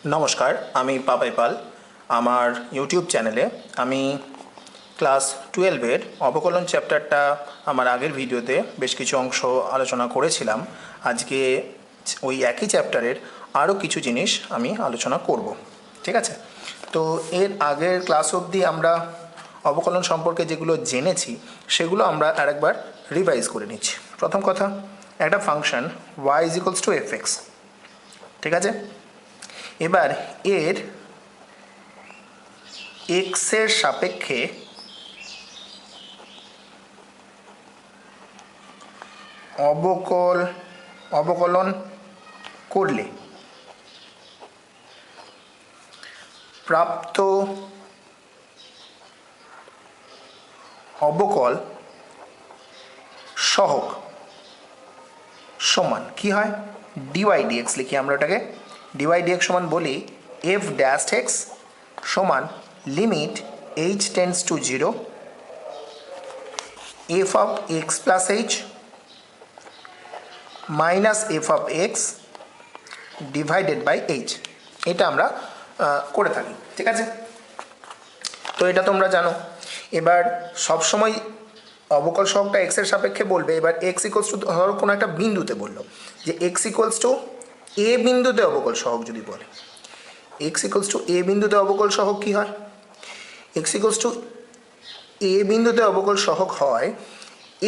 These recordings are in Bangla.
নমস্কার, আমি পাপাই পাল। আমার ইউটিউব চ্যানেলে আমি ক্লাস 12-এর অবকলন চ্যাপ্টারটা আমার আগের ভিডিওতে বেশ কিছু অংশ আলোচনা করেছিলাম। আজকে ওই একই চ্যাপ্টারের আরও কিছু জিনিস আমি আলোচনা করব। ঠিক আছে? তো এর আগের ক্লাস অবধি আমরা অবকলন সম্পর্কে যেগুলো জেনেছি সেগুলো আমরা আরেকবার রিভাইজ করে নিচ্ছি। প্রথম কথা, একটা ফাংশন y = fx। ঠিক আছে? এবার এর এক্সের সাপেক্ষে অবকলন করলে প্রাপ্ত অবকল সহগ সমান কি হয়? ডিওয়াই ডিএক্স লিখি আমরা ওটাকে। ডিওয়াই ডিএক্স সমান বলি এফ ড্যাশ এক্স সমান limit H tends to 0 F of x plus H minus F of x divided by h. এটা আমরা করে থাকি। ঠিক আছে? তো এটা তোমরা জানো। এবার সবসময় অবকল সহগটা এক্সের সাপেক্ষে বলবে। এবার এক্স ইকোয়ালস টু, ধরো কোনো একটা বিন্দুতে বললো যে এক্স ইকোয়ালস টু এ বিন্দুতে অবকল সহগ যদি বলে, এক্স ইকোয়ালস টু এ বিন্দুতে অবকল সহগ কী হয়? এক্স ইকোয়ালস টু এ বিন্দুতে অবকল সহগ হয়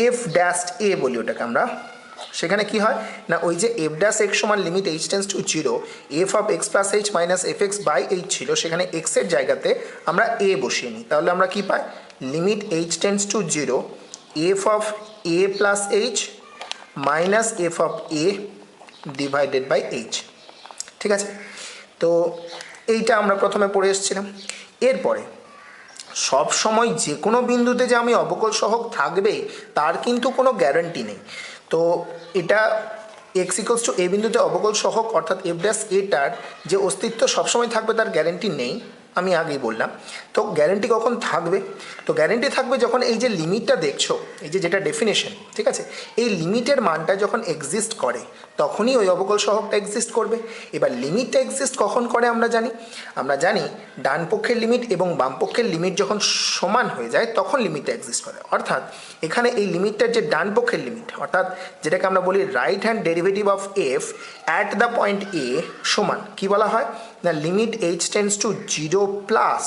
এফ ড্যাশ এ বলি ওটাকে আমরা। সেখানে কি হয় না, ওই যে এফ ড্যাশ এক্স সমান limit H tends to 0 F of x plus H minus f x by h ছিল, সেখানে এক্সের জায়গাতে আমরা এ বসিয়ে নিই। তাহলে আমরা কি পাই? Limit H tends to 0 F of A plus H minus F of A divided by H. ঠিক আছে? তো এইটা আমরা প্রথমে পড়ে এসেছিলাম। এরপরে সব সময় যে কোনো বিন্দুতে যে আমি অবকল সহগ থাকবে তার কিন্তু কোনো গ্যারান্টি নেই। তো এটা এক্স ইকোয়ালস টু এ বিন্দুতে অবকল সহগ অর্থাৎ এফ ড্যাশ এটার যে অস্তিত্ব সবসময় থাকবে তার গ্যারান্টি নেই, আমি আগেই বললাম। তো গ্যারান্টি কখন থাকবে? তো গ্যারান্টি থাকবে যখন এই যে লিমিটটা দেখছো, এই যে যেটা ডেফিনেশন, ঠিক আছে, এই লিমিটের মানটা যখন এক্সিস্ট করে তখনই ওই অবকল সহগটা এক্সিস্ট করবে। এবার লিমিটটা এক্সিস্ট কখন করে আমরা জানি ডান পক্ষের লিমিট এবং বাম পক্ষের লিমিট যখন সমান হয়ে যায় তখন লিমিটটা এক্সিস্ট করে। অর্থাৎ এখানে এই লিমিটটার যে ডান পক্ষের লিমিট, অর্থাৎ যেটাকে আমরা বলি right hand derivative of F at the point A সমান কি বলা হয় না, limit H tends to 0 plus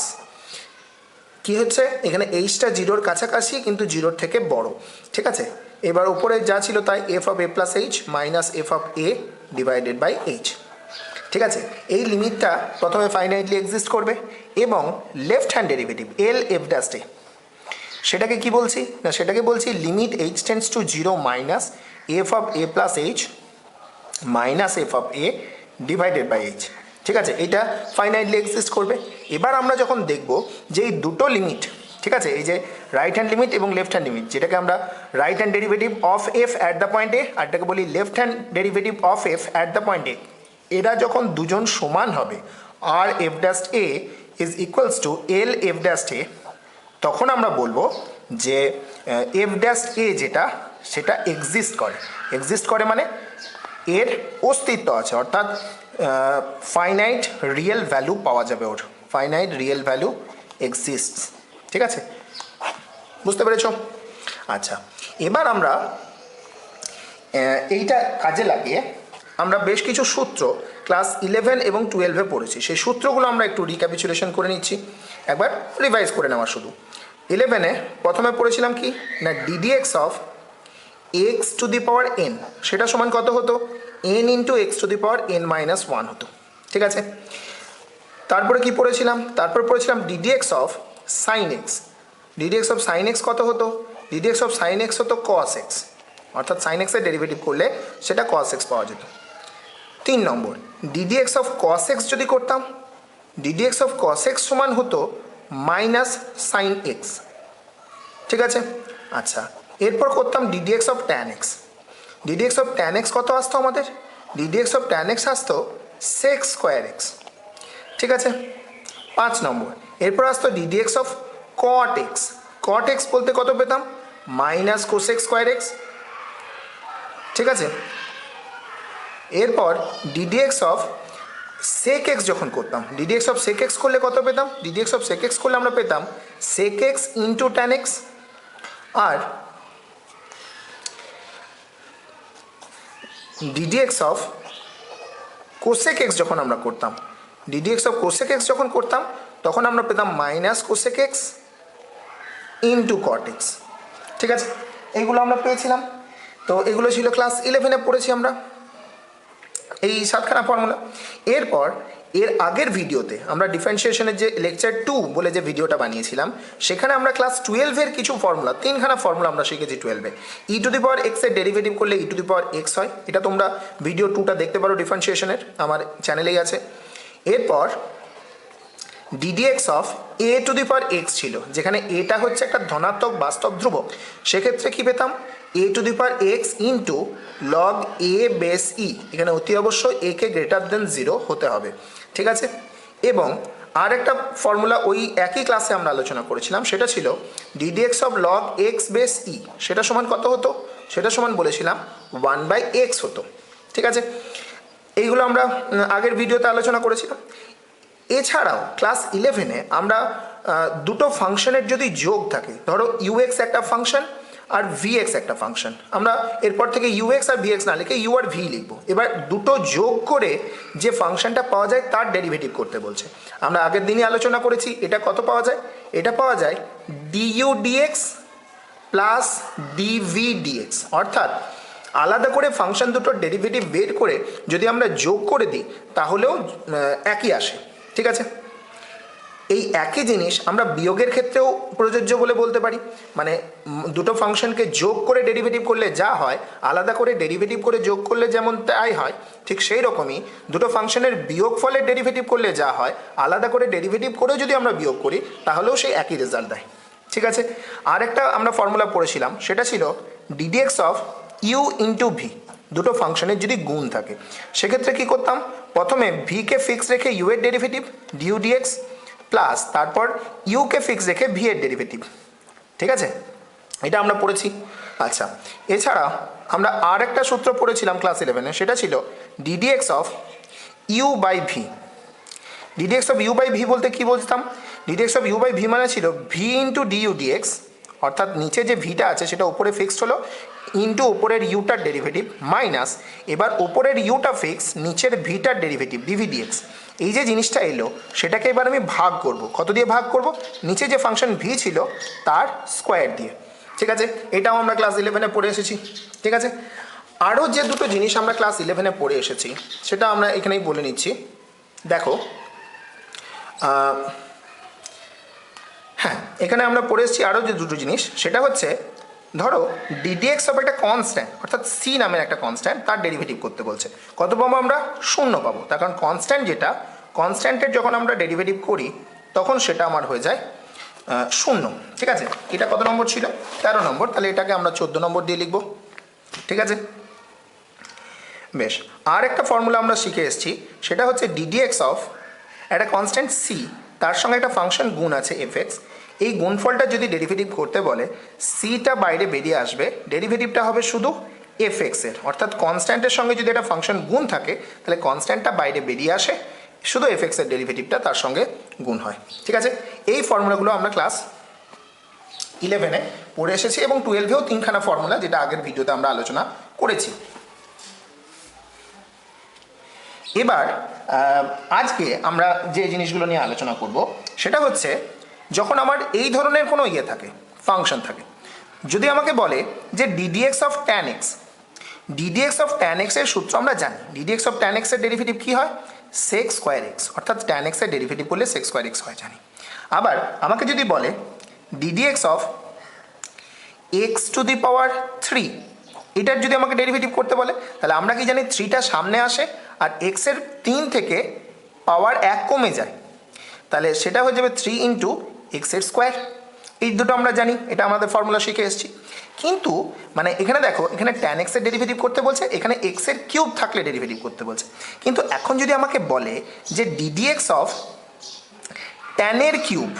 কি হচ্ছে এখানে এইচটা 0-র কাছাকাছি কিন্তু 0-র থেকে বড়। ঠিক আছে? এবার উপরে যা ছিল তাই f of A plus H minus F of A divided by H. ঠিক আছে? এই লিমিটটা প্রথমে ফাইনাইটলি এক্সিস্ট করবে এবং left hand derivative L f dash a, সেটাকে কি বলছি না, সেটাকে বলছি limit H tends to 0 minus F of A plus H minus F of A divided by H. ঠিক আছে? এটা ফাইনাইটলি এক্সিস্ট করবে। এবার আমরা যখন দেখব যে এই দুটো লিমিট, ঠিক আছে, এই যে রাইট হ্যান্ড লিমিট এবং লেফট হ্যান্ড লিমিট, যেটাকে আমরা right hand derivative of F at the point a আর এটাকে বলি left hand derivative of F at the point a, এরা যখন দুজন সমান হবে আর f dash a is equals to L f dash a, তখন আমরা বলবো যে এফ ড্যাশ এ যেটা সেটা এক্সিস্ট করে মানে এর অস্তিত্ব আছে, অর্থাৎ ফাইনাইট রিয়েল ভ্যালু পাওয়া যাবে, ওর ফাইনাইট রিয়েল ভ্যালু এক্সিস্টস। ঠিক আছে? বুঝতে পেরেছ? আচ্ছা, এবার আমরা এইটা কাজে লাগিয়ে আমরা বেশ কিছু সূত্র ক্লাস 11 এবং 12-এ পড়েছি। সেই সূত্রগুলো আমরা একটু রিক্যাপিচুলেশন করে নিচ্ছি, একবার রিভাইজ করে নেওয়া। শুধু 11-এ প্রথমে পড়েছিলাম কি না, ddx of x to the power N, সেটা সমান কত হতো? N into x to the power N minus 1 হতো। ঠিক আছে? তারপরে কি পড়েছিলাম? তারপর পড়েছিলাম ddx of sine x. Ddx of sine x কত হতো? ডিডিএক্স অফ সাইন এক্স হতো কস এক্স, অর্থাৎ সাইন এক্সের ডেরিভেটিভ করলে সেটা কস এক্স পাওয়া যেত। 3 নম্বর, ডিডিএক্স অফ কস এক্স যদি করতাম, ডিডিএক্স অফ কস এক্স সমান হতো মাইনাস সাইন এক্স। ঠিক আছে? আচ্ছা, এরপর করতাম ddx of tan x. Ddx of tan x কত আসতো আমাদের? ডিডিএক্স অফ ট্যান এক্স আসতো সেক স্কোয়ার এক্স। ঠিক আছে? 5 নম্বর, এরপর আসতো ddx of cot x. Cot x বলতে কত পেতাম? Minus cosec square x. ঠিক আছে? এরপর ডিডিএক্স অফ সেক এক্স যখন করতাম, ডিডিএক্স অফ সেক এক্স করলে কত পেতাম? ডিডিএক্স অফ সেক এক্স করলে আমরা পেতাম sec x into tan x. আর ডিডিএক্স অফ কোসেক এক্স যখন আমরা করতাম, ডিডিএক্স অফ কোসেক এক্স যখন করতাম তখন আমরা পেতাম minus cosec x into cot x. ঠিক আছে, এইগুলো আমরা পেয়েছিলাম। তো এগুলো ছিল ক্লাস 11-এ পড়েছি আমরা এই 7খানা ফর্মুলা। এরপর এর আগের ভিডিওতে আমরা ডিফারেন্সিয়েশনের যে লেকচার 2 বলে যে ভিডিওটা বানিয়েছিলাম, সেখানে আমরা ক্লাস 12-এর কিছু ফর্মুলা, 3খানা ফর্মুলা আমরা শিখেছি 12-এ। ই টু দি পাওয়ার এক্স এর ডেরিভেটিভ করলে ই টু দি পাওয়ার এক্স হয়, এটা তোমরা ভিডিও 2টা দেখতে পারো ডিফারেন্সিয়েশনের, আমার চ্যানেলেই আছে। এরপর ddx of A to the power x ছিল, যেখানে এটা হচ্ছে একটা ধনাত্মক বাস্তব ধ্রুবক, সেক্ষেত্রে কি পেতাম? A to the power x into log a base e, এখানে অতি অবশ্যই এ কে গ্রেটার দেন 0 হতে হবে। ঠিক আছে, এবং আর একটা ফর্মুলা ওই একই ক্লাসে আমরা আলোচনা করেছিলাম, সেটা ছিল ddx of log x base e, সেটা সমান কত হতো? সেটা সমান বলেছিলাম 1/x হতো। ঠিক আছে, এইগুলো আমরা আগের ভিডিওতে আলোচনা করেছিলাম। এছাড়াও ক্লাস 11-এ আমরা দুটো ফাংশনের যদি যোগ থাকে, ধরো ইউএক্স একটা ফাংশন আর ভিএক্স একটা ফাংশন, আমরা এরপর থেকে ইউএক্স আর ভিএক্স না লিখে ইউ আর ভি লিখবো। এবার দুটো যোগ করে যে ফাংশনটা পাওয়া যায় তার ডেরিভেটিভ করতে বলছে। আমরা আগের দিনই আলোচনা করেছি এটা কত পাওয়া যায়, এটা পাওয়া যায় du dx plus dv dx, অর্থাৎ আলাদা করে ফাংশন দুটোর ডেরিভেটিভ বের করে যদি আমরা যোগ করে দিই তাহলেও একই আসে। ঠিক আছে, এই একই জিনিস আমরা বিয়োগের ক্ষেত্রেও প্রযোজ্য বলে বলতে পারি। মানে দুটো ফাংশনকে যোগ করে ডেরিভেটিভ করলে যা হয়, আলাদা করে ডেরিভেটিভ করে যোগ করলে যেমন তাই হয়, ঠিক সেই রকমই দুটো ফাংশনের বিয়োগ ফলের ডেরিভেটিভ করলে যা হয়, আলাদা করে ডেরিভেটিভ করেও যদি আমরা বিয়োগ করি তাহলেও সেই একই রেজাল্ট দেয়। ঠিক আছে, আর একটা আমরা ফর্মুলা পড়েছিলাম, সেটা ছিল ddx of u into v. দুটো ফাংশনের যদি গুণ থাকে সেক্ষেত্রে কি করতাম? প্রথমে ভিকে ফিক্স রেখে ইউ এর ডেরিভেটিভ ডিউ ডিএক্স প্লাস তারপর ইউকে ফিক্স রেখে ভি এর ডেরিভেটিভ। ঠিক আছে, এটা আমরা পড়েছি। আচ্ছা, এছাড়া আমরা আর একটা সূত্র পড়েছিলাম ক্লাস 11-এ, সেটা ছিল ddx of u by v. D dx of u by v বলতে কি বলতাম? D dx of u by v মানে ছিল ভি ইন্টু ডিইউ ডিএক্স, অর্থাৎ নিচে যে ভিটা আছে সেটা উপরে ফিক্সড হলো, ইন্টু ওপরের ইউটার ডেরিভেটিভ মাইনাস এবার ওপরের ইউটা ফিক্স, নিচের ভিটার ডেরিভেটিভ ডিভি ডিএক্স। এই যে জিনিসটা এলো সেটাকে এবার আমি ভাগ করব। কত দিয়ে ভাগ করব? নিচে যে ফাংশন ভি ছিল তার স্কোয়ার দিয়ে। ঠিক আছে, এটাও আমরা ক্লাস 11-এ পড়ে এসেছি। ঠিক আছে, আরও যে দুটো জিনিস আমরা ক্লাস 11-এ পড়ে এসেছি সেটা আমরা এখানেই বলে নিচ্ছি। দেখো, হ্যাঁ, এখানে আমরা পড়ে এসেছি আরও যে দুটো জিনিস, সেটা হচ্ছে ধরো ডিডিএক্স অফ একটা কনস্ট্যান্ট, অর্থাৎ সি নামের একটা কনস্ট্যান্ট, তার ডেরিভেটিভ করতে বলছে। কত পাবো আমরা? 0 পাবো। তার কারণ কনস্ট্যান্ট যেটা, কনস্ট্যান্টের যখন আমরা ডেরিভেটিভ করি তখন সেটা আমার হয়ে যায় 0। ঠিক আছে, এটা কত নম্বর ছিল? 13 নম্বর। তাহলে এটাকে আমরা 14 নম্বর দিয়ে লিখব। ঠিক আছে, বেশ। আর একটা ফর্মুলা আমরা শিখে এসেছি, সেটা হচ্ছে ডিডিএক্স অফ একটা কনস্ট্যান্ট সি, তার সঙ্গে একটা ফাংশন গুণ আছে এফএক্স। এই গুণফলটা যদি ডেরিভেটিভ করতে বলে, সিটা বাইরে বেরিয়ে আসবে, ডেরিভেটিভটা হবে শুধু এফএক্সের, অর্থাৎ কনস্ট্যান্টের সঙ্গে যদি একটা ফাংশন গুণ থাকে তাহলে কনস্ট্যান্টটা বাইরে বেরিয়ে আসে, শুধু এফএক্সের ডেরিভেটিভটা তার সঙ্গে গুণ হয়। ঠিক আছে, এই ফর্মুলাগুলো আমরা ক্লাস 11-এ পড়ে এসেছি এবং 12-এও 3খানা ফর্মুলা, যেটা আগের ভিডিওতে আমরা আলোচনা করেছি। এবার আজকে আমরা যে জিনিসগুলো নিয়ে আলোচনা করব সেটা হচ্ছে, যখন আমার এই ধরনের কোনো ইয়ে থাকে, ফাংশন থাকে, যদি আমাকে বলে যে ddx of tan x, ddx of tan x এর সূত্র আমরা জানি। ডিডিএক্স অফ ট্যান এক্স এর ডেরিভেটিভ কী হয়? সেক স্কোয়ার এক্স, অর্থাৎ ট্যান এক্স এর ডেরিভেটিভ করলে সেক স্কোয়ার এক্স হয়, জানি। আবার আমাকে যদি বলে d d x of x to the power 3, এটার যদি আমাকে ডেরিভেটিভ করতে বলে, তাহলে আমরা কি জানি 3টা সামনে আসে আর এক্সের 3 থেকে পাওয়ার 1 কমে যায়, তাহলে সেটা হয়ে যাবে 3 ইন্টু এক্সের স্কোয়ার। এই দুটো আমরা জানি, এটা আমাদের ফর্মুলা শিখে এসেছি। কিন্তু মানে এখানে দেখো, এখানে ট্যান এক্সের ডেরিভেটিভ করতে বলছে, এখানে এক্সের কিউব থাকলে ডেরিভেটিভ করতে বলছে। কিন্তু এখন যদি আমাকে বলে যে ডিডিএক্স অফ ট্যানের কিউব,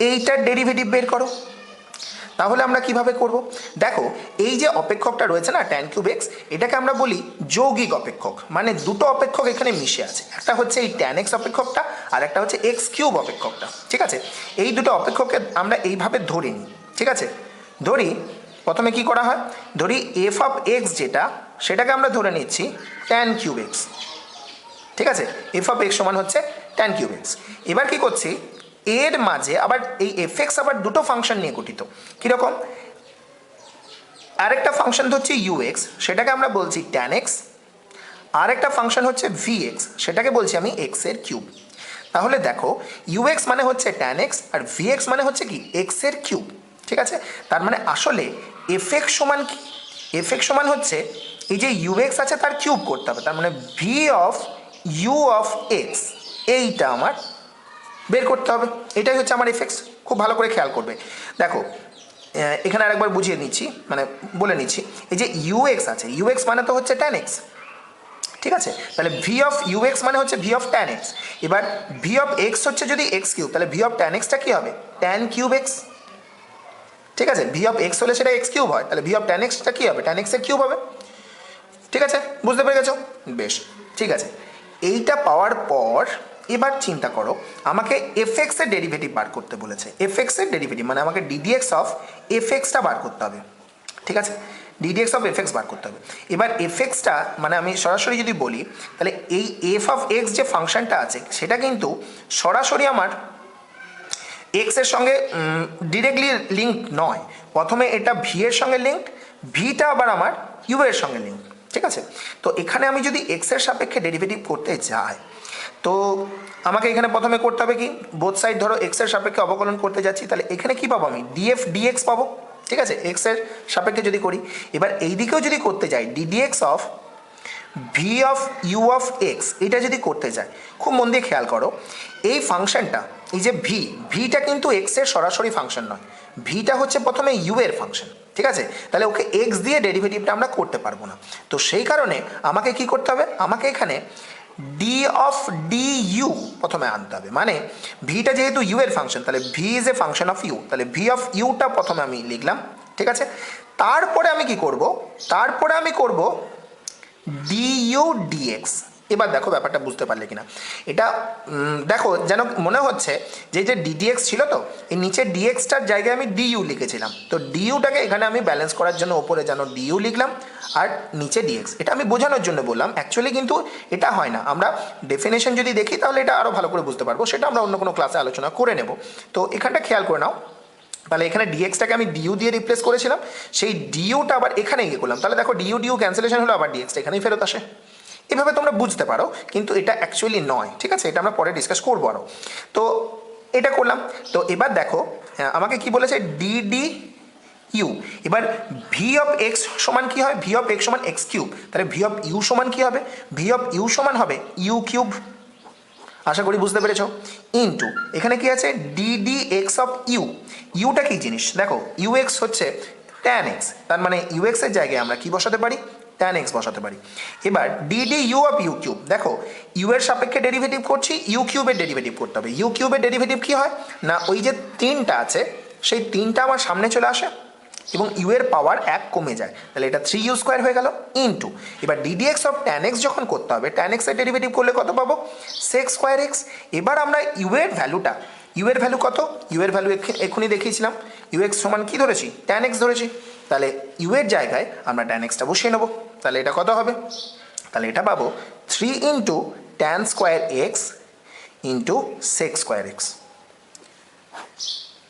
এইটার ডেরিভেটিভ বের করো, তাহলে আমরা কিভাবে করব? দেখো এই যে অপেক্ষকটা রয়েছে না tan কিউব এক্স, এটাকে আমরা বলি যৌগিক অপেক্ষক, মানে দুটো অপেক্ষক এখানে মিশে আছে, একটা হচ্ছে এই tan এক্স অপেক্ষকটা আর একটা হচ্ছে এক্স কিউব অপেক্ষকটা। ঠিক আছে, এই দুটো অপেক্ষককে আমরা এইভাবে ধরে নিই। ঠিক আছে, ধরি প্রথমে কি করা হয়, ধরি এফ অফ এক্স যেটা, সেটাকে আমরা ধরে নিচ্ছি tan কিউব এক্স। ঠিক আছে, এফ অফ এক্স সমান হচ্ছে tan কিউব এক্স। এবার কি করছি, এর মাঝে আবার এই এফ এক্স আবার দুটো ফাংশন নিয়ে গঠিত। কীরকম, আরেকটা ফাংশন হচ্ছে ইউ এক্স, সেটাকে আমরা বলছি tan এক্স, আর একটা ফাংশন হচ্ছে ভি এক্স, সেটাকে বলছি আমি এক্স এর কিউব। তাহলে দেখো ইউ এক্স মানে হচ্ছে tan এক্স আর ভি এক্স মানে হচ্ছে কি এক্স এর কিউব। ঠিক আছে, তার মানে আসলে এফ এক্স সমান কি, এফ এক্স সমান হচ্ছে এই যে ইউ এক্স আছে তার কিউব করতে হবে, তার মানে v of u of x, এইটা আমার বের করতে হবে। এটাই হচ্ছে আমার এফ এক্স। খুব ভালো করে খেয়াল করবে, দেখো এখানে আরেকবার বুঝিয়ে নিচ্ছি, মানে বলে নিচ্ছি, এই যে ইউ এক্স আছে, ইউ এক্স মানে তো হচ্ছে tan এক্স। ঠিক আছে, তাহলে ভি অফ ইউ এক্স মানে হচ্ছে ভি অফ tan এক্স। এবার ভি অফ এক্স হচ্ছে যদি এক্স কিউব, তাহলে ভি অফ tan এক্সটা কী হবে, tan কিউব এক্স। ঠিক আছে, ভি অফ এক্স হলে সেটা এক্স কিউব হয়, তাহলে ভি অফ tan এক্সটা কী হবে, tan এক্সের কিউব হবে। ঠিক আছে, বুঝতে পেরে গেছো? বেশ, ঠিক আছে। এইটা পাওয়ার পর এবার চিন্তা করো, আমাকে এফ এক্সের ডেরিভেটিভ বার করতে বলেছে। এফ এক্সের ডেরিভেটিভ মানে আমাকে ডিডিএক্স অফ এফ এক্সটা বার করতে হবে। ঠিক আছে, ddx of F x bar করতে হবে। এবার এফ এক্সটা মানে আমি সরাসরি যদি বলি, তাহলে এই এফ অফ এক্স যে ফাংশনটা আছে সেটা কিন্তু সরাসরি আমার এক্স এর সঙ্গে ডিরেক্টলি লিঙ্ক নয়, প্রথমে এটা ভি এর সঙ্গে লিঙ্কড, ভিটা আবার আমার ইউ এর সঙ্গে লিঙ্ক। ঠিক আছে, তো এখানে আমি যদি এক্স এর সাপেক্ষে ডেরিভেটিভ করতে যাই, তো আমাকে এখানে প্রথমে করতে হবে কি, বোথ সাইড ধরো এক্স এর সাপেক্ষে অবকলন করতে যাচ্ছি, তাহলে এখানে কি পাবো আমি, ডিএফ ডিএক্স পাবো। ঠিক আছে, এক্স এর সাপেক্ষে যদি করি, এবার এই দিকেও যদি করতে যাই d dx of v of u of x, এটা যদি করতে যাই, খুব মন দিয়ে খেয়াল করো, এই ফাংশনটা এই যে ভিটা কিন্তু এক্স এর সরাসরি ফাংশন নয়, ভিটা হচ্ছে প্রথমে ইউ এর ফাংশন। ঠিক আছে, তাহলে ওকে এক্স দিয়ে ডেরিভেটিভটা আমরা করতে পারবো না, তো সেই কারণে আমাকে কি করতে হবে, আমাকে এখানে ডি অফ ডি ইউ প্রথমে আনতে হবে, মানে ভিটা যেহেতু ইউ এর ফাংশন, তাহলে v is a function of u, তাহলে ভি অফ ইউটা প্রথমে আমি লিখলাম। ঠিক আছে, তারপরে আমি কি করব, তারপরে আমি করব ডিইউ ডিএক্স। এবার দেখো ব্যাপারটা বুঝতে পারলে কিনা, এটা দেখো যেন মনে হচ্ছে যে যে ডিডিএক্স ছিল, তো এই নিচে ডিএক্সটার জায়গায় আমি ডিইউ লিখেছিলাম, তো ডিইউটাকে এখানে আমি ব্যালেন্স করার জন্য ওপরে যেন ডিইউ লিখলাম আর নিচে ডিএক্স, এটা আমি বোঝানোর জন্য বললাম, অ্যাকচুয়ালি কিন্তু এটা হয় না। আমরা ডেফিনেশন যদি দেখি তাহলে এটা আরও ভালো করে বুঝতে পারবো, সেটা আমরা অন্য কোনো ক্লাসে আলোচনা করে নেব। তো এখানটা খেয়াল করে নাও, তাহলে এখানে ডিএক্সটাকে আমি ডিইউ দিয়ে রিপ্লেস করেছিলাম, সেই ডিইউটা আবার এখানে গিয়ে করলাম, তাহলে দেখো ডিইউ ডিইউ ক্যান্সেলেশন হলো, আবার ডিএক্সটা এখানেই ফেরত আসে। এভাবে তোমরা বুঝতে পারো, কিন্তু এটা অ্যাকচুয়ালি নয়। ঠিক আছে, এটা আমরা পরে ডিসকাস করবো আরও। তো এটা করলাম, তো এবার দেখো আমাকে কি বলেছে, ডিডি ইউ। এবার ভি অফ এক্স সমান কি হয়, ভি অফ এক্স সমান এক্স কিউব, তাহলে ভি অফ ইউ সমান কি হবে, ভি অফ ইউ সমান হবে ইউ কিউব। আশা করি বুঝতে পেরেছ। ইনটু এখানে কি আছে, ডিডি এক্স অফ ইউ, ইউটা কি জিনিস দেখো, ইউ এক্স হচ্ছে tan এক্স, তার মানে ইউ এক্সের জায়গায় আমরা কি বসাতে পারি, tan এক্স বসাতে পারি। এবার d d u of u cube, দেখো ইউ এর সাপেক্ষে ডেরিভেটিভ করছি, ইউ কিউবের ডেরিভেটিভ করতে হবে। ইউ কিউবের ডেরিভেটিভ কি হয় না, ওই যে তিনটা আছে সেই তিনটা আমার সামনে চলে আসে এবং ইউ এর পাওয়ার এক কমে যায়, তাহলে এটা 3u স্কোয়ার হয়ে গেল। ইনটু এবার ডিডিএক্স অফ tan এক্স যখন করতে হবে, tan এক্স এর ডেরিভেটিভ করলে কত পাবো, sec স্কোয়ার এক্স। এবার আমরা ইউ এর ভ্যালুটা, ইউ এর ভ্যালু কত, ইউ এর ভ্যালু এক্ষুনি দেখিয়েছিলাম, ইউ এক্স সমান কি ধরেছি, tan এক্স ধরেছি, তাহলে ইউ এর জায়গায় আমরা tan এক্সটা বসিয়ে নেবো, তাহলে এটা কত হবে, তাহলে এটা পাবো 3 into tan square x into sec square x.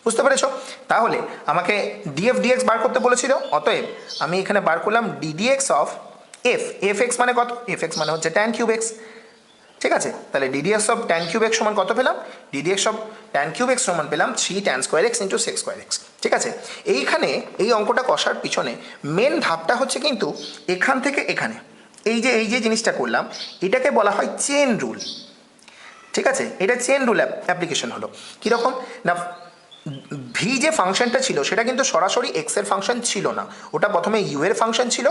বুঝতে পেরেছ? তাহলে আমাকে ডিএফ ডিএক্স বার করতে বলেছিল, অতএব আমি এখানে বার করলাম ddx of F, F x মানে কত, এফ এক্স মানে হচ্ছে tan কিউব এক্স। ঠিক আছে, তাহলে ddx of tan cube x সমান কত পেলাম, ddx of tan cube x সমান পেলাম 3 tan square x into sec square x. ঠিক আছে, এইখানে এই অঙ্কটা কষার পিছনে মেন ধাপটা হচ্ছে কিন্তু এখান থেকে এখানে এই যে জিনিসটা করলাম, এটাকে বলা হয় চেন রুল। ঠিক আছে, এটা চেন রুল অ্যাপ্লিকেশন হলো। কীরকম না, ভি যে ফাংশনটা ছিল সেটা কিন্তু সরাসরি এক্স এর ফাংশন ছিল না, ওটা প্রথমে ইউ এর ফাংশন ছিল,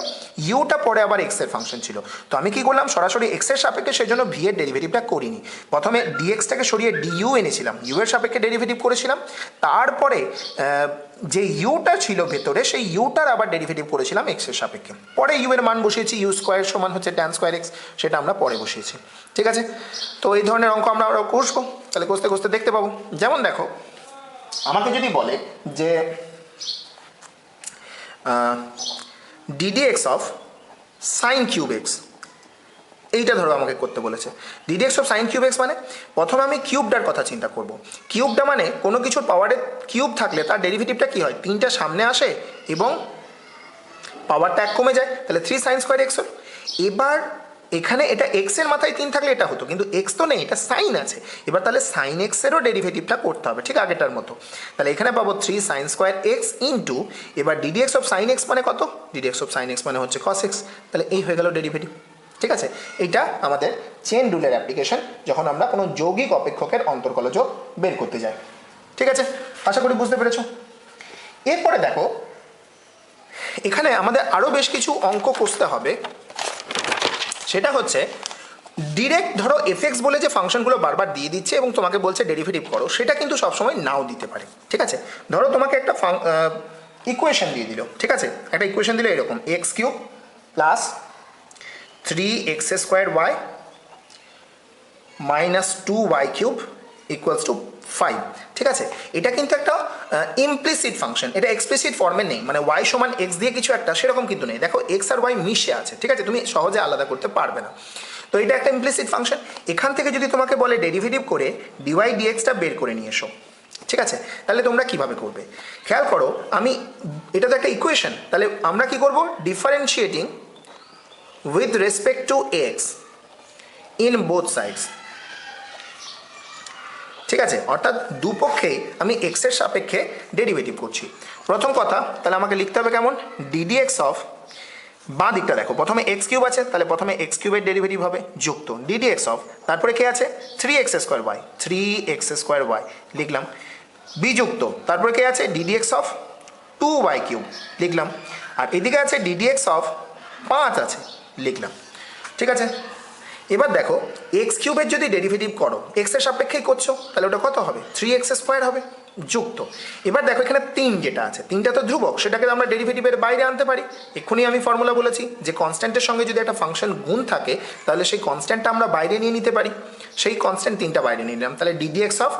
ইউটা পরে আবার এক্স এর ফাংশন ছিল। তো আমি কি করলাম, সরাসরি এক্স এর সাপেক্ষে সেজন্য ভি এর ডেরিভেটিভটা করিনি, প্রথমে ডিএক্সটাকে সরিয়ে ডিইউ এনেছিলাম, ইউ এর সাপেক্ষে ডেরিভেটিভ করেছিলাম, তারপরে যে ইউটা ছিল ভেতরে সেই ইউটার আবার ডেরিভেটিভ করেছিলাম এক্সের সাপেক্ষে, পরে ইউ এর মান বসিয়েছি, ইউ স্কোয়ার সমান হচ্ছে ট্যান স্কোয়ার এক্স, সেটা আমরা পরে বসিয়েছি। ঠিক আছে, তো এই ধরনের অঙ্ক আমরা আরও কষবো, তাহলে কষতে কষতে দেখতে পাবো। যেমন দেখো, আমাকে যদি বলে যে ddx of sine cube x, এইটা ধরো আমাকে করতে বলেছে। Ddx of sine cube x মানে প্রথমে আমি কিউবটার কথা চিন্তা করব। কিউবটা মানে কোনো কিছুর পাওয়ারে কিউব থাকলে তার ডেরিভেটিভটা কী হয়, 3টা সামনে আসে এবং পাওয়ারটা 1 কমে যায়, তাহলে 3 সাইন স্কোয়ার এক্স হল। এবার এখানে এটা এক্সের মাথায় 3 থাকলে এটা হতো, কিন্তু এক্স তো নেই, এটা সাইন আছে। এবার তাহলে সাইন এক্সেরও ডেরিভেটিভটা করতে হবে ঠিক আগেটার মতো। তাহলে এখানে পাবো 3 সাইন স্কোয়ার এক্স ইন্টু, এবার ডিডিএক্স অফ সাইন এক্স মানে কত, ডিডিএক্স অফ সাইন এক্স মানে হচ্ছে কস এক্স, তাহলে এই হয়ে গেল ডেরিভেটিভ। ঠিক আছে, এইটা আমাদের চেন রুলের অ্যাপ্লিকেশন যখন আমরা কোনো যৌগিক অপেক্ষকের অন্তর্কলজ বের করতে যাই। ঠিক আছে, আশা করি বুঝতে পেরেছ। এরপরে দেখো, এখানে আমাদের আরও বেশ কিছু অঙ্ক কষতে হবে। সেটা হচ্ছে ডিরেক্ট ধরো এফএক্স বলে যে ফাংশনগুলো বারবার দিয়ে দিচ্ছে এবং তোমাকে বলছে ডেরিভেটিভ করো, সেটা কিন্তু সবসময় নাও দিতে পারে। ঠিক আছে, ধরো তোমাকে একটা ইকুয়েশন দিয়ে দিল, ঠিক আছে, একটা ইকুয়েশন দিল এরকম, x cube plus 3x square y minus 2y cube equals to 5। ঠিক আছে, এটা কিন্তু একটা ইমপ্লিসিট ফাংশন, এটা এক্সপ্লিসিট ফর্মে নেই, মানে y সমান x দিয়ে কিছু একটা সেরকম কিন্তু নেই। দেখো x আর y মিশে আছে, ঠিক আছে, তুমি সহজে আলাদা করতে পারবে না। তো এটা একটা ইমপ্লিসিট ফাংশন। এখান থেকে যদি তোমাকে বলে ডেরিভেটিভ করে dy dxটা বের করে নিয়ে এসো, ঠিক আছে, তাহলে তোমরা কিভাবে করবে খেয়াল করো। আমি এটা তো একটা ইকুয়েশন, তাহলে আমরা কি করব, differentiating with respect to x in both sides। ঠিক আছে, অর্থাৎ দুপক্ষেই আমি x এর সাপেক্ষে ডেরিভেটিভ করছি। প্রথম কথা, তাহলে আমাকে লিখতে হবে কেমন, ddx অফ, বাঁ দিকটা দেখো, প্রথমে এক্স কিউব আছে, তাহলে প্রথমে এক্স কিউবের ডেরিভেটিভ হবে যুক্ত ddx অফ, তারপরে কে আছে 3x square Y, 3x square Y লিখলাম, বিযুক্ত, তারপরে কে আছে ddx অফ 2y কিউব লিখলাম, আর এদিকে আছে ddx অফ 5 আছে লিখলাম। ঠিক আছে, এবার দেখো এক্স কিউবের যদি ডেরিভেটিভ করো, এক্স এর সাপেক্ষেই করছো, তাহলে ওটা কত হবে, 3x স্কোয়ার হবে যুক্ত। এবার দেখো এখানে 3 যেটা আছে, 3টা তো ধ্রুবক, সেটাকে আমরা ডেরিভেটিভের বাইরে আনতে পারি। এক্ষুনি আমি ফর্মুলা বলেছি যে কনস্ট্যান্টের সঙ্গে যদি একটা ফাংশন গুণ থাকে, তাহলে সেই কনস্ট্যান্টটা আমরা বাইরে নিয়ে নিতে পারি। সেই কনস্ট্যান্ট 3টা বাইরে নিয়ে নিলাম, তাহলে ddx of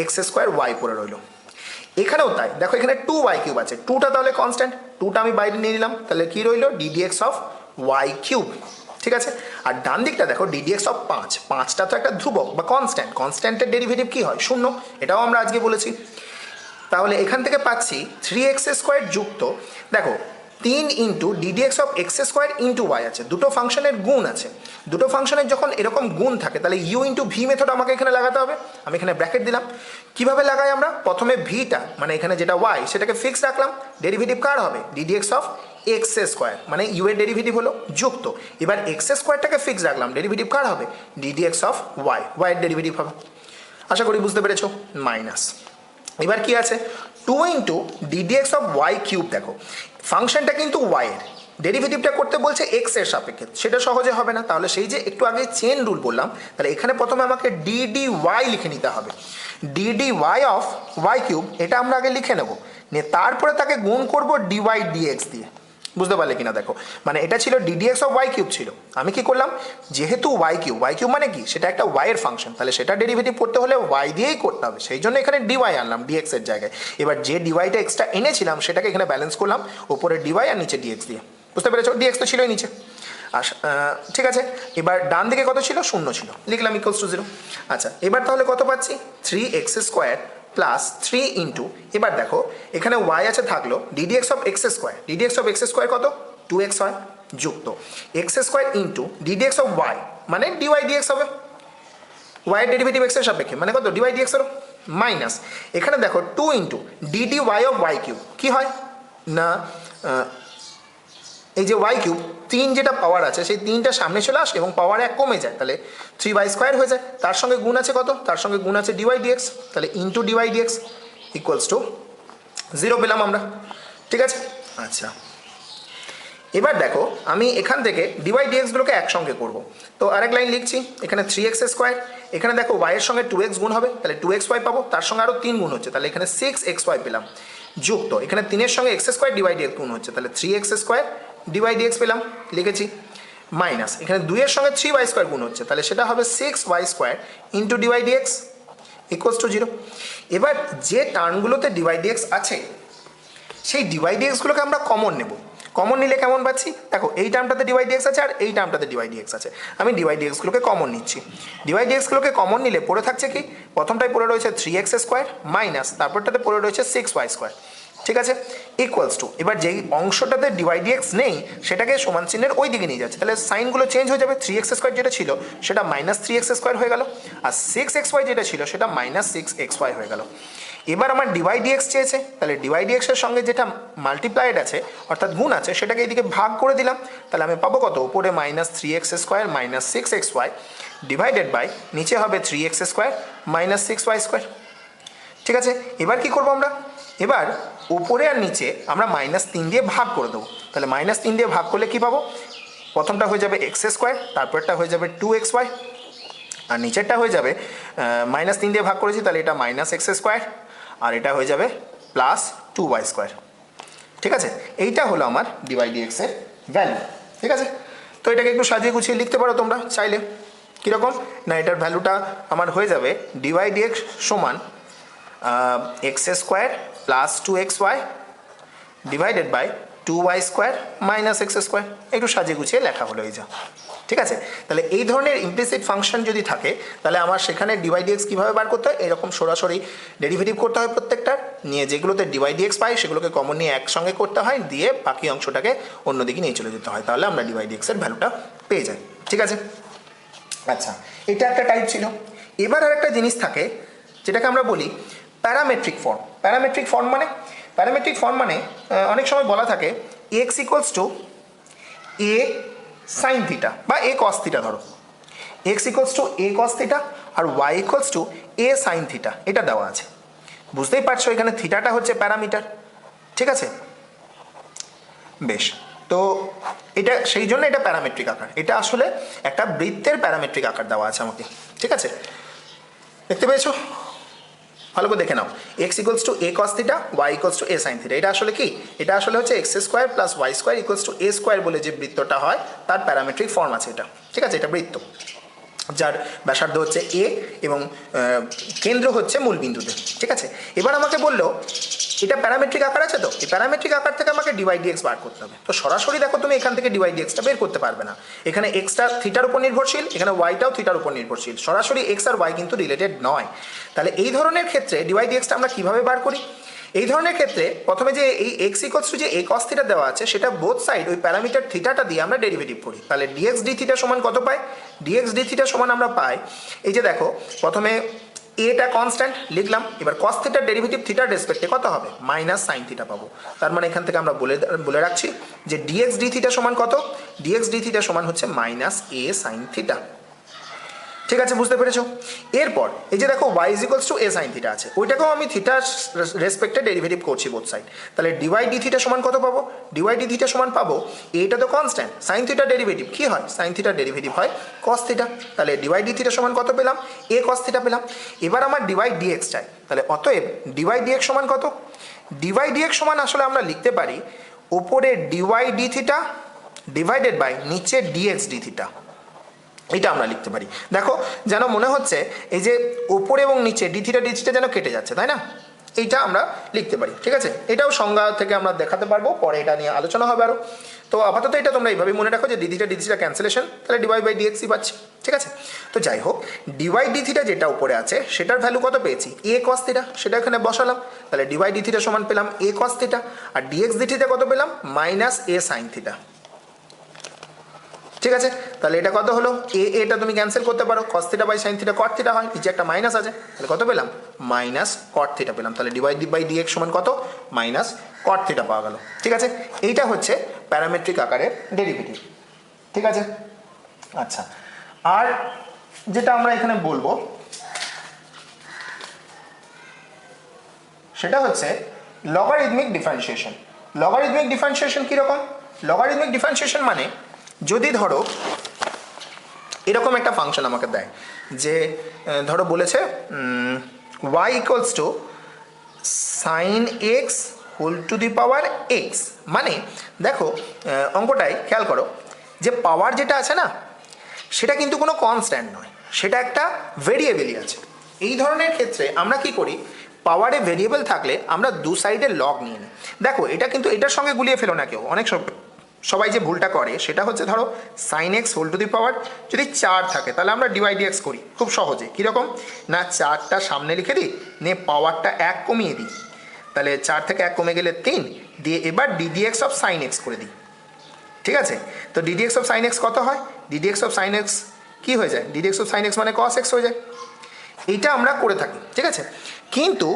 x square y পড়ে রইল। এখানেও তাই, দেখো এখানে 2y কিউব আছে, 2টা তাহলে কনস্ট্যান্ট, 2টা আমি বাইরে নিয়ে নিলাম, তাহলে কি রইল ddx অফ ওয়াই কিউব। ঠিক আছে, আর ডান দিকটা দেখো ddx অফ 5, 5টা তো একটা ধ্রুবক বা কনস্ট্যান্ট, কনস্ট্যান্টের ডেরিভেটিভ কি হয়, 0, এটাও আমরা আজকে বলেছি। তাহলে এখান থেকে পাচ্ছি 3x স্কোয়ার যুক্ত, দেখো 3 into ddx of x square into y আছে, দুটো ফাংশনের গুণ আছে। দুটো ফাংশনের যখন এরকম গুণ থাকে, তাহলে ইউ ইন্টু ভি মেথড আমাকে এখানে লাগাতে হবে। আমি এখানে ব্র্যাকেট দিলাম। কিভাবে লাগাই আমরা, প্রথমে ভিটা মানে এখানে যেটা ওয়াই সেটাকে ফিক্স রাখলাম, ডেরিভেটিভ কার হবে ddx অফ এক্স স্কোয়ার, মানে ইউ এর ডেরিভেটিভ হলো যুক্ত, এবার এক্স স্কোয়ারটাকে ফিক্স রাখলাম, ডেরিভেটিভ কার হবে ddx অফ ওয়াই, ওয়াই এর ডেরিভেটিভ হবে। আশা করি বুঝতে পেরেছো, মাইনাস, এবার কি আছে 2 into ddx of y cube. দেখো ফাংশনটা কিন্তু ওয়াই এর, ডেরিভেটিভটা করতে বলছে এক্স এর সাপেক্ষে, সেটা সহজে হবে না। তাহলে সেই যে একটু আগে চেন রুল বললাম, তাহলে এখানে প্রথমে আমাকে dy লিখে নিতে হবে, dy অফ ওয়াই কিউব, এটা আমরা আগে লিখে নেব, নিয়ে তারপরে তাকে গুণ করব dy dx দিয়ে। বুঝতে পারলে কিনা দেখো, মানে এটা ছিল ddx অফ ওয়াই কিউব ছিল, আমি কি করলাম, যেহেতু ওয়াই কিউব মানে কি, সেটা একটা ওয়াই এর ফাংশন, তাহলে সেটা ডেরিভেটিভ করতে হলে ওয়াই দিয়েই করতে হবে, সেই জন্য এখানে dy আনলাম dx এর জায়গায়। এবার যে dyটা এক্সট্রা এনেছিলাম সেটাকে এখানে ব্যালেন্স করলাম, ওপরে dy আর নিচে dx দিয়ে। বুঝতে পেরেছো, dx তো ছিলই নিচে। ঠিক আছে, এবার ডান দিকে কত ছিল, 0 ছিল, লিখলাম ইকুয়ালস টু 0। আচ্ছা, এবার তাহলে কত পাচ্ছি 3x স্কোয়ার প্লাস 3 ইন্টু, এবার দেখো এখানে ওয়াই আছে থাকলো ddx of x square, ddx of x square কত 2x হয় যুক্ত x square into ddx of y, মানে dy dx হবে, ওয়াই এর ডেরিভেটিভ এক্স এর সাপেক্ষে, মানে কত dy dx হলো, মাইনাস এখানে দেখো 2 into dy of y cube, কি হয় না, এই যে ওয়াই কিউব 3 যেটা পাওয়ার আছে সেই 3টা সামনে চলে আসে এবং পাওয়ার 1 কমে যায়, তাহলে 3y স্কোয়ার হয়ে যায়, তার সঙ্গে গুণ আছে কত, তার সঙ্গে গুণ আছে dy dx, তাহলে into dy dx equals to 0 পেলাম আমরা। ঠিক আছে, আচ্ছা এবার দেখো আমি এখান থেকে dy dx গুলোকে একসঙ্গে করব, তো আরেক লাইন লিখছি, এখানে 3x স্কোয়ার, এখানে দেখো y এর সঙ্গে 2x গুণ হবে, তাহলে 2xy পাবো, তার সঙ্গে আরও 3 গুণ হচ্ছে, তাহলে এখানে 6xy পেলাম, যুক্ত এখানে 3 সঙ্গে এক্স স্কোয়ার ডিভাইড এক্স গুণ হচ্ছে, তাহলে 3x স্কোয়ার ডিভাইড এক্স পেলাম, লিখেছি, মাইনাস এখানে 2 সঙ্গে 3y স্কোয়ার গুণ হচ্ছে, তাহলে সেটা হবে 6y square into divide x equals two 0। এবার যে টার্মগুলোতে ডিভাইড এক্স আছে সেই ডিভাইড এক্সগুলোকে আমরা কমন নেব। কমন নিলে কেমন পাচ্ছি, দেখো এই টার্মটাতে ডিভাইড এক্স আছে আর এই টার্মটাতে ডিভাইড এক্স আছে, আমি ডিভাইড এক্সগুলোকে কমন নিচ্ছি। ডিভাইড এক্সগুলোকে কমন নিলে পড়ে থাকছে কি, প্রথমটায় পড়ে রয়েছে 3x স্কোয়ার মাইনাস তারপরটাতে পড়ে রয়েছে 6y স্কোয়ার, ঠিক আছে, ইকুয়ালস টু, এবার যেই অংশটাতে ডিভাইড এক্স নেই সেটাকে সমান চিহ্নের ওই দিকে নিয়ে যাচ্ছে, তাহলে সাইনগুলো চেঞ্জ হয়ে যাবে, 3x স্কোয়ার যেটা ছিল সেটা মাইনাস 3x স্কোয়ার হয়ে গেল, আর 6xy যেটা ছিল সেটা মাইনাস 6xy হয়ে গেল। এবার আমার ডিভাইড এক্স চেয়েছে, তাহলে ডিভাইড এক্সের সঙ্গে যেটা মাল্টিপ্লাইড আছে অর্থাৎ গুণ আছে সেটাকে এইদিকে ভাগ করে দিলাম, তাহলে আমি পাবো কত, উপরে minus 3x square minus 6xy divided by নিচে হবে 3x square minus 6y square, ঠিক আছে। এবার কি করবো আমরা, এবার উপরে আর নিচে আমরা -3 দিয়ে ভাগ করে দেবো, তাহলে -3 দিয়ে ভাগ করলে কি পাবো, প্রথমটা হয়ে যাবে এক্স স্কোয়ার, তারপরটা হয়ে যাবে 2xy, আর নিচেরটা হয়ে যাবে -3 দিয়ে ভাগ করেছি তাহলে এটা -x স্কোয়ার, আর এটা হয়ে যাবে +2y স্কোয়ার, ঠিক আছে। এইটা হলো আমার ডিভাইড এক্স এর ভ্যালু, ঠিক আছে। তো এটাকে একটু সাজিয়ে গুছিয়ে লিখতে পারো তোমরা চাইলে, কীরকম না, এটার ভ্যালুটা আমার হয়ে যাবে ডিভাইড এক্স সমান x square plus 2xy divided by 2y square minus x square, একটু সাজিয়ে গুছিয়ে লেখা হলো এই যা, ঠিক আছে। তাহলে এই ধরনের ইমপ্লিসিট ফাংশন যদি থাকে তাহলে আমার সেখানে ডিভাইড এক্স কীভাবে বার করতে হয়, এরকম সরাসরি ডেরিভেটিভ করতে হয় প্রত্যেকটার, নিয়ে যেগুলোতে ডিভাইড এক্স পাই সেগুলোকে কমন নিয়ে একসঙ্গে করতে হয়, দিয়ে বাকি অংশটাকে অন্যদিকে নিয়ে চলে যেতে হয়, তাহলে আমরা ডিভাইড এক্সের ভ্যালুটা পেয়ে যাই, ঠিক আছে। আচ্ছা, এটা একটা টাইপ ছিল। এবার আর একটা জিনিস থাকে যেটাকে আমরা বলি প্যারামেট্রিক ফর্ম। প্যারামেট্রিক ফর্ম মানে অনেক সময় বলা থাকে x equals to a sine theta বা এ কস থিটা, ধরো x equals to a cos theta আর y equals to a sine theta, এটা দেওয়া আছে, বুঝতেই পারছো এখানে থিটাটা হচ্ছে প্যারামিটার, ঠিক আছে। বেশ, তো এটা সেই জন্য এটা প্যারামেট্রিক আকার, এটা আসলে একটা বৃত্তের প্যারামেট্রিক আকার দেওয়া আছে আমাকে, ঠিক আছে, দেখতে পেয়েছো, ভালো করে দেখে নাও, x equals to a cos theta y equals to a sine theta, এটা আসলে কি, এটা আসলে হচ্ছে x square plus y square equals to a square বলে যে বৃত্তটা হয় তার প্যারামেট্রিক ফর্ম আছে এটা, ঠিক আছে, এটা বৃত্ত যার ব্যাসার্ধ হচ্ছে এ এবং কেন্দ্র হচ্ছে মূল বিন্দুতে, ঠিক আছে। এবার আমাকে বললো এটা প্যারামেট্রিক আকার আছে, তো এই প্যারামেট্রিক আকার থেকে আমাকে ডিভাইড এক্স বার করতে হবে, তো সরাসরি দেখো তুমি এখান থেকে ডিভাইড এক্সটা বের করতে পারবে না, এখানে এক্সটা থিটার উপর নির্ভরশীল, এখানে ওয়াইটাও থিটার উপর নির্ভরশীল, সরাসরি এক্স আর ওয়াই কিন্তু রিলেটেড নয়, তাহলে এই ধরনের ক্ষেত্রে ডিভাইড এক্সটা আমরা কীভাবে বার করি, এই ধরনের ক্ষেত্রে প্রথমে যে এই এক্স ইকুয়ালস টু যে এ কস থিটা দেওয়া আছে সেটা বোথ সাইড ওই প্যারামিটার থিটাটা দিয়ে আমরা ডেরিভেটিভ করি, তাহলে ডিএক্স ডি থিটা সমান কত পাই, ডিএক্স ডি থিটা সমান আমরা পাই, এই যে দেখো প্রথমে এটা কনস্ট্যান্ট লিখলাম, এবার কস থিটার ডেরিভেটিভ থিটার রেসপেক্টে কত হবে, মাইনাস সাইন থিটা পাবো, তার মানে এখান থেকে আমরা বলে রাখছি যে ডিএক্স ডি থিটা সমান কত, ডিএক্স ডি থিটা সমান হচ্ছে মাইনাস এ সাইন থিটা, ঠিক আছে, বুঝতে পেরেছো। এরপর এই যে দেখো y is equals to a sine theta আছে, ওইটাকেও আমি থিটার রেসপেক্টে ডেরিভেটিভ করছি বোথ সাইড, তাহলে ডিওয়াই ডি থিটা সমান কত পাবো, ডিওয়াই ডি থিটা সমান পাবো, এটা তো কনস্ট্যান্ট, সাইন থিটার ডেরিভেটিভ কী হয়, সাইন থিটার ডেরিভেটিভ হয় কস থিটা, তাহলে ডিওয়াই ডি থিটা সমান কত পেলাম, এ কস থিটা পেলাম। এবার আমার ডিওয়াই ডিএক্স চাই, তাহলে অতএব ডিওয়াই ডিএক্স সমান কত, ডিওয়াই ডিএক্স সমান আসলে আমরা লিখতে পারি ওপরে dy d theta divided by নিচে ডিএক্স ডি থিটা, এটা আমরা লিখতে পারি। দেখো যেন মনে হচ্ছে এই যে ওপরে এবং নিচে ডি থিটা যেন কেটে যাচ্ছে, তাই না, এইটা আমরা লিখতে পারি, ঠিক আছে, এটাও সংজ্ঞা থেকে আমরা দেখাতে পারবো, পরে এটা নিয়ে আলোচনা হবে আরও। তো আপাতত এটা তোমরা এইভাবেই মনে রাখো যে ডি থিটা ক্যান্সেলেশন, তাহলে ডিওয়াই বাই ডিএক্সই পাচ্ছি, ঠিক আছে। তো যাই হোক, ডিওয়াই ডি থিটা যেটা উপরে আছে সেটার ভ্যালু কত পেয়েছি, এ কস থিটা, সেটা এখানে বসালাম, তাহলে ডিওয়াই ডি থিটা সমান পেলাম এ কস থিটা, আর ডিএক্স ডি থিটা কত পেলাম, মাইনাস এ সাইন থিটা, ঠিক আছে। তাহলে এটা কত হলো, এটা তুমি ক্যান্সেল করতে পারো, cos theta by sine theta cot theta হয়, নিচে একটা মাইনাস আছে, তাহলে কত পেলাম, মাইনাস কট থিটা পেলাম, তাহলে ডিভাইড বাই ডিএক্স সমান কত, মাইনাস কট থিটা পাওয়া গেল, ঠিক আছে। এইটা হচ্ছে প্যারামেট্রিক আকারের ডেরিভেটিভ, ঠিক আছে। আচ্ছা, আর যেটা আমরা এখানে বলবো সেটা হচ্ছে লগারিদমিক ডিফারেন্সিয়েশন। লগারিদমিক ডিফারেন্সিয়েশন কীরকম, লগারিদমিক ডিফারেন্সিয়েশন মানে যদি ধরো এরকম একটা ফাংশন আমাকে দেয় যে ধরো বলেছে y equals to sine x whole to the power x. মানে দেখো অঙ্কটায় খেয়াল করো যে পাওয়ার যেটা আছে না সেটা কিন্তু কোনো কনস্ট্যান্ট নয়, সেটা একটা ভেরিয়েবলই আছে। এই ধরনের ক্ষেত্রে আমরা কি করি, পাওয়ারে ভেরিয়েবল থাকলে আমরা দু সাইডে লগ নিয়ে নিই। দেখো এটা কিন্তু এটার সঙ্গে গুলিয়ে ফেলো না কেউ, অনেক সবাই যে ভুলটা করে সেটা হচ্ছে ধরো sine x whole to the power যদি 4 থাকে তাহলে আমরা ডিওয়াই ডিএক্স করি খুব সহজে। কীরকম না 4টা সামনে লিখে দিই, নিয়ে পাওয়ারটা 1 কমিয়ে দিই, তাহলে 4 থেকে 1 কমে গেলে 3 দিয়ে এবার ডিডিএক্স অফ সাইন এক্স করে দিই। ঠিক আছে, তো ডিডিএক্স অফ সাইন এক্স কত হয়, ডিডিএক্স অফ সাইন এক্স কী হয়ে যায়, ডিডিএক্স অফ সাইন এক্স মানে কস এক্স হয়ে যায়। এইটা আমরা করে থাকি, ঠিক আছে। কিন্তু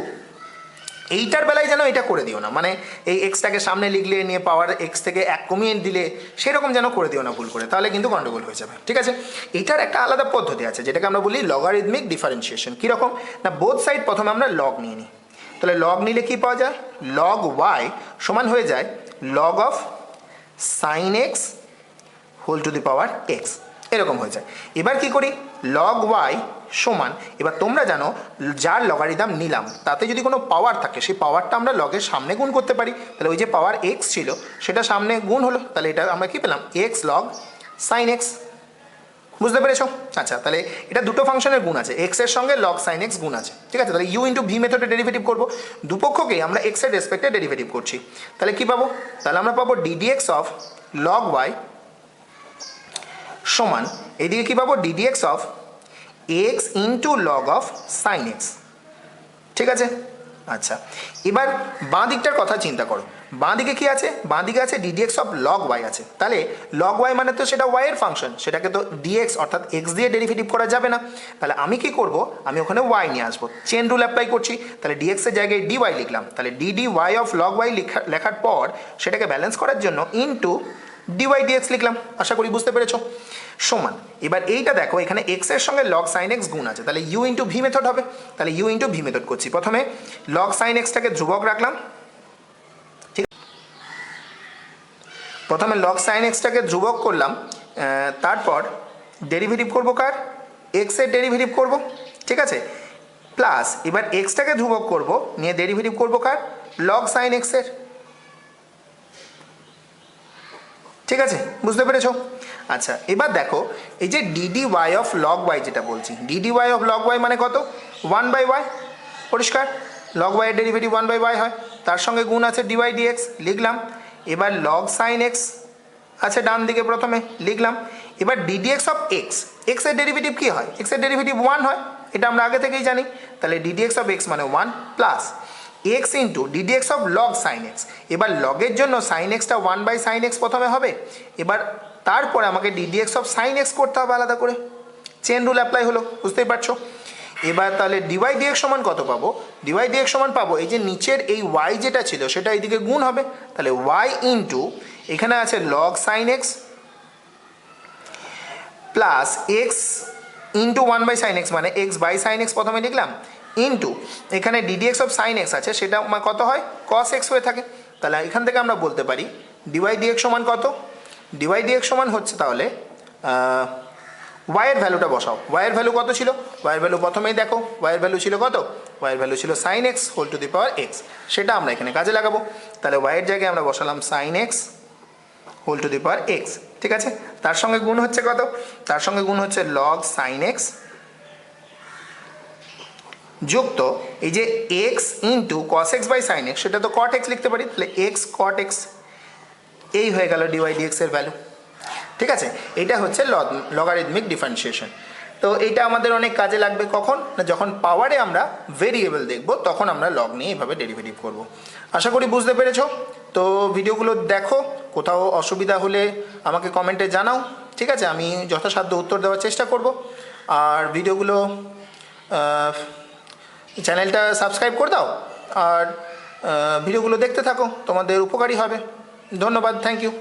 এইটার বেলায় যেন এটা করে দিও না, মানে এই এক্সটাকে সামনে লিখলে নিয়ে পাওয়ার এক্স থেকে 1 কমিয়ে দিলে সেরকম যেন করে দিও না ভুল করে, তাহলে কিন্তু গন্ডগোল হয়ে যাবে। ঠিক আছে, এটার একটা আলাদা পদ্ধতি আছে যেটাকে আমরা বলি লগারিদমিক ডিফারেন্সিয়েশন। কীরকম না বোথ সাইড প্রথমে আমরা লগ নিয়ে নিই, তাহলে লগ নিলে কি পাওয়া যায়, লগ ওয়াই সমান হয়ে যায় log of sine x whole to the power x, এরকম হয়ে যায়। এবার কি করি, লগ ওয়াই সমান, এবার তোমরা জানো যার লগারিদম নিলাম তাতে যদি কোনো পাওয়ার থাকে সেই পাওয়ারটা আমরা লগের সামনে গুণ করতে পারি, তাহলে ওই যে পাওয়ার এক্স ছিল সেটা সামনে গুণ হলো, তাহলে এটা আমরা কি পেলাম, এক্স লগ সাইন এক্স। বুঝতে পেরেছ? আচ্ছা, তাহলে এটা দুটো ফাংশনের গুণ আছে, এক্স এর সঙ্গে লগ সাইন এক্স গুণ আছে। ঠিক আছে, তাহলে ইউ ইন্টু ভি মেথডে ডেরিভেটিভ করবো, দুপক্ষকেই আমরা এক্স এর রেসপেক্টে ডেরিভেটিভ করছি, তাহলে কি পাবো, তাহলে আমরা পাবো ডিডিএক্স অফ লগ ওয়াই সমান এদিকে কি পাবো, ddx of x into log of sine x. ঠিক আছে, আচ্ছা এবার বাঁ দিকটার কথা চিন্তা করো, বাঁ দিকে কি আছে, বাঁ দিকে আছে ডিডিএক্স অফ লগ ওয়াই আছে, তাহলে লগ ওয়াই মানে তো সেটা ওয়াই এর ফাংশন, সেটাকে তো ডিএক্স অর্থাৎ এক্স দিয়ে ডেরিভেটিভ করা যাবে না, তাহলে আমি কি করব, আমি ওখানে ওয়াই নিয়ে আসবো, চেন রুল অ্যাপ্লাই করছি, তাহলে ডিএক্স এর জায়গায় ডিওয়াই লিখলাম, তাহলে d d y of log y লেখার পর সেটাকে ব্যালেন্স করার জন্য ইন্টু ডিওয়াই ডিএক্স লিখলাম। আশা করি বুঝতে পেরেছো। সমান এবার এইটা দেখো এখানে এক্স এর সঙ্গে লগ সাইন এক্স গুণ আছে, তাহলে ইউ ইন্টু ভি মেথড হবে, তাহলে ইউ ইন্টু ভি মেথড করছি, প্রথমে লগ সাইন এক্সটাকে ধ্রুবক রাখলাম, ঠিক, প্রথমে লগ সাইন এক্সটাকে ধ্রুবক করলাম, তারপর ডেরিভেটিভ করবো কার, এক্স এর ডেরিভেটিভ করব, ঠিক আছে, প্লাস এবার এক্সটাকে ধ্রুবক করব, নিয়ে ডেরিভেটিভ করবো কার, লগ সাইন এক্স এর। ঠিক আছে, বুঝতে পেরেছো? আচ্ছা এবার দেখো এই যে d d y of log y যেটা বলছি, d d y of log y মানে কত, 1/y, পরিষ্কার, লগ ওয়াই এর ডেরিভেটিভ 1/y হয়, তার সঙ্গে গুণ আছে ডিওয়াই ডিএক্স লিখলাম, এবার লগ সাইন এক্স আছে ডান দিকে প্রথমে লিখলাম, এবার ডিডিএক্স অফ এক্স, এক্স এর ডেরিভেটিভ কী হয়, এক্স এর ডেরিভেটিভ 1 হয়, এটা আমরা আগে থেকেই জানি, তাহলে ডিডিএক্স অফ এক্স মানে 1 plus x into ddx of log sine x, এবার লগের জন্য সাইন এক্সটা 1/sin এক্স প্রথমে হবে, এবার তারপরে আমাকে ডিডিএক্স অফ সাইন এক্স করতে হবে আলাদা করে, চেন রুল অ্যাপ্লাই হলো, বুঝতেই পারছো। এবার তাহলে ডিওয়াই ডিএক্স সমান কত পাবো, ডিওয়াই ডিএক্স সমান পাবো এই যে নিচের এই ওয়াই যেটা ছিল সেটা এইদিকে গুণ হবে, তাহলে ওয়াই ইন্টু এখানে আছে log sine x plus x into 1/sin x মানে এক্স বাই সাইন এক্স প্রথমে লিখলাম, ইন্টু এখানে ডিডিএক্স অফ সাইন এক্স আছে সেটা কত হয়, কস এক্স হয়ে থাকে, তাহলে এখান থেকে আমরা বলতে পারি ডিওয়াই ডিএক্স সমান কত, ডিওয়াই ডিএক্স সমান হচ্ছে তাহলে ওয়াইয়ের ভ্যালুটা বসাও, ওয়াইয়ের ভ্যালু কত ছিল, ওয়াইয়ের ভ্যালু প্রথমেই দেখো, ওয়াইয়ের ভ্যালু ছিল কত, ওয়াইয়ের ভ্যালু ছিল sine x whole to the power x, সেটা আমরা এখানে কাজে লাগাবো, তাহলে ওয়াইয়ের জায়গায় আমরা বসালাম sine x whole to the power x. ঠিক আছে, তার সঙ্গে গুণ হচ্ছে কত, তার সঙ্গে গুণ হচ্ছে লগ সাইন এক্স যুক্ত এই যে x into cos x by sine x, সেটা তো কট এক্স লিখতে পারি, তাহলে এক্স কট এক্স, এই হয়ে গেল ডিওয়াই ডিএক্স এর ভ্যালু। ঠিক আছে, এটা হচ্ছে লগারিদমিক ডিফারেন্সিয়েশন। তো এটা আমাদের অনেক কাজে লাগবে, কখন না যখন পাওয়ারে আমরা ভেরিয়েবল দেখব তখন আমরা লগ নিয়ে এভাবে ডেরিভেটিভ করব। আশা করি বুঝতে পেরেছো। তো ভিডিওগুলো দেখো, কোথাও অসুবিধা হলে আমাকে কমেন্টে জানাও, ঠিক আছে, আমি যথাসাধ্য উত্তর দেওয়ার চেষ্টা করব। আর ভিডিওগুলো চ্যানেলটা সাবস্ক্রাইব করে দাও, আর ভিডিওগুলো দেখতে থাকো, তোমাদের উপকারী হবে। ধন্যবাদ, থ্যাংক ইউ।